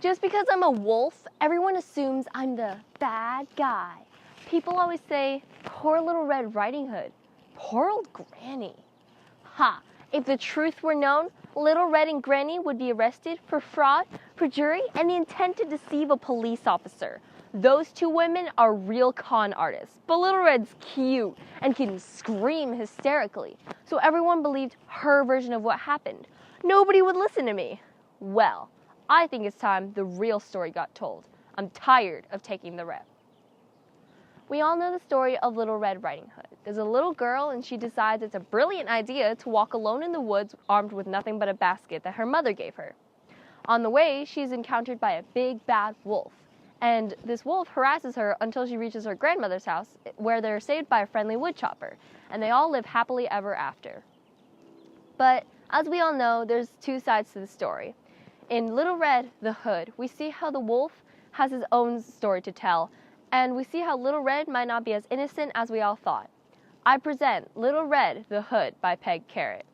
Just because I'm a wolf, everyone assumes I'm the bad guy. People always say, poor little Red Riding Hood, poor old Granny. Ha! If the truth were known, Little Red and Granny would be arrested for fraud, perjury, and the intent to deceive a police officer. Those two women are real con artists, but Little Red's cute and can scream hysterically, so everyone believed her version of what happened. Nobody would listen to me. Well, I think it's time the real story got told. I'm tired of taking the rep. We all know the story of Little Red Riding Hood. There's a little girl and she decides it's a brilliant idea to walk alone in the woods armed with nothing but a basket that her mother gave her. On the way, she's encountered by a big bad wolf. And this wolf harasses her until she reaches her grandmother's house where they're saved by a friendly woodchopper. And they all live happily ever after. But as we all know, there's two sides to the story. In Little Red the Hood, we see how the wolf has his own story to tell, and we see how Little Red might not be as innocent as we all thought. I present Little Red the Hood by Peg Carrot.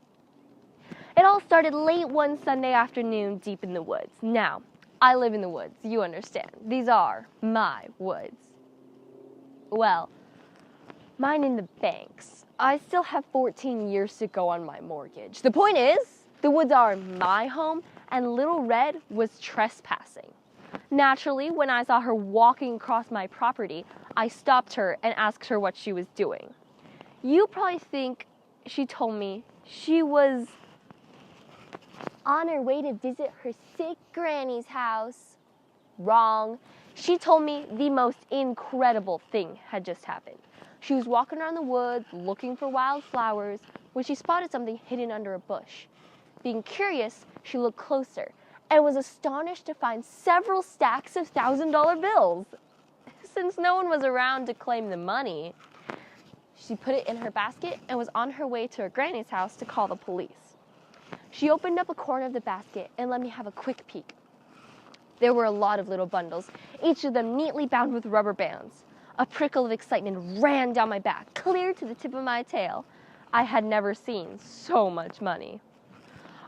It all started late one Sunday afternoon deep in the woods. Now, I live in the woods, you understand. These are my woods. Well, mine in the banks. I still have 14 years to go on my mortgage. The point is, the woods are my home, and Little Red was trespassing. Naturally, when I saw her walking across my property, I stopped her and asked her what she was doing. You probably think she told me she was on her way to visit her sick granny's house. Wrong. She told me the most incredible thing had just happened. She was walking around the woods looking for wildflowers when she spotted something hidden under a bush. Being curious, she looked closer and was astonished to find several stacks of $1,000 bills. Since no one was around to claim the money, she put it in her basket and was on her way to her granny's house to call the police. She opened up a corner of the basket and let me have a quick peek. There were a lot of little bundles, each of them neatly bound with rubber bands. A prickle of excitement ran down my back, clear to the tip of my tail. I had never seen so much money.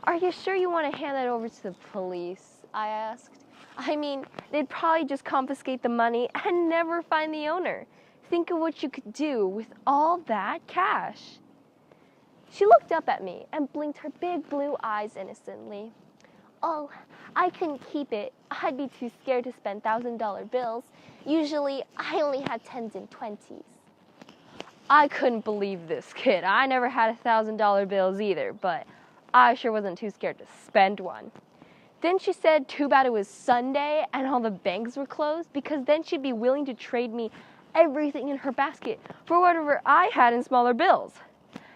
Are you sure you want to hand that over to the police? I asked. I mean, they'd probably just confiscate the money and never find the owner. Think of what you could do with all that cash. She looked up at me and blinked her big blue eyes innocently. Oh, I couldn't keep it. I'd be too scared to spend $1,000 bills. Usually, I only had 10s and 20s. I couldn't believe this kid. I never had $1,000 bills either, but I sure wasn't too scared to spend one. Then she said too bad it was Sunday and all the banks were closed, because then she'd be willing to trade me everything in her basket for whatever I had in smaller bills.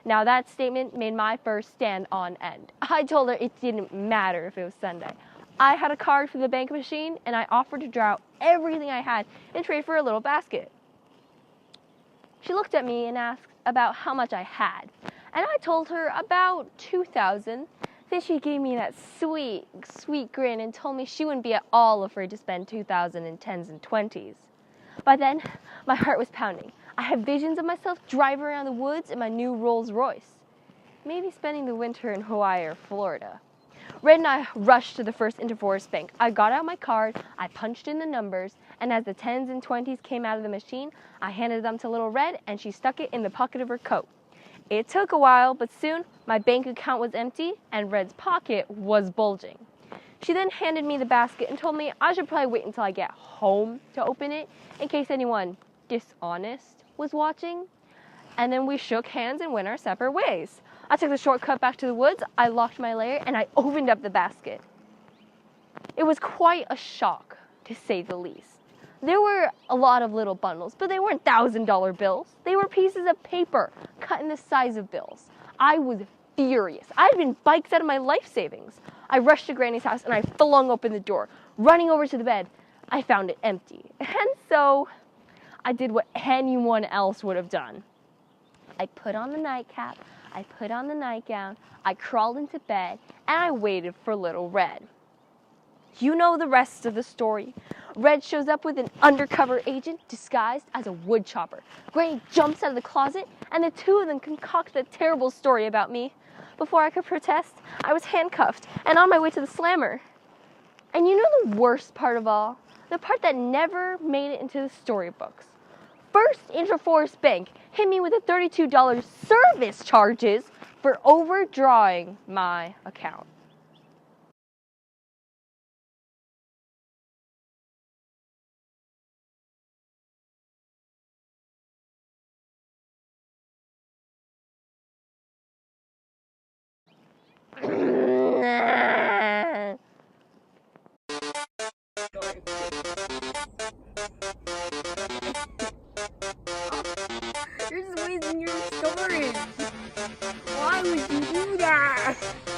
Now that statement made my first stand on end. I told her it didn't matter if it was Sunday. I had a card for the bank machine and I offered to draw out everything I had and trade for a little basket. She looked at me and asked about how much I had, and I told her about $2,000. Then she gave me that sweet, sweet grin and told me she wouldn't be at all afraid to spend $2,000 in 10s and 20s. By then, my heart was pounding. I had visions of myself driving around the woods in my new Rolls Royce. Maybe spending the winter in Hawaii or Florida. Red and I rushed to the First Interforest Bank. I got out my card, I punched in the numbers, and as the 10s and 20s came out of the machine, I handed them to Little Red and she stuck it in the pocket of her coat. It took a while, but soon my bank account was empty and Red's pocket was bulging. She then handed me the basket and told me I should probably wait until I get home to open it in case anyone dishonest was watching. And then we shook hands and went our separate ways. I took the shortcut back to the woods, I locked my lair, and I opened up the basket. It was quite a shock, to say the least. There were a lot of little bundles, but they weren't $1,000 bills. They were pieces of paper cut in the size of bills. I was furious. I had been biked out of my life savings. I rushed to Granny's house and I flung open the door. Running over to the bed, I found it empty. And so I did what anyone else would have done. I put on the nightcap, I put on the nightgown, I crawled into bed, and I waited for Little Red. You know the rest of the story. Red shows up with an undercover agent disguised as a woodchopper. Granny jumps out of the closet, and the two of them concoct a terrible story about me. Before I could protest, I was handcuffed and on my way to the slammer. And you know the worst part of all? The part that never made it into the storybooks. First IntraForest Bank hit me with a $32 service charges for overdrawing my account. You're just wasting your storage. Why would you do that?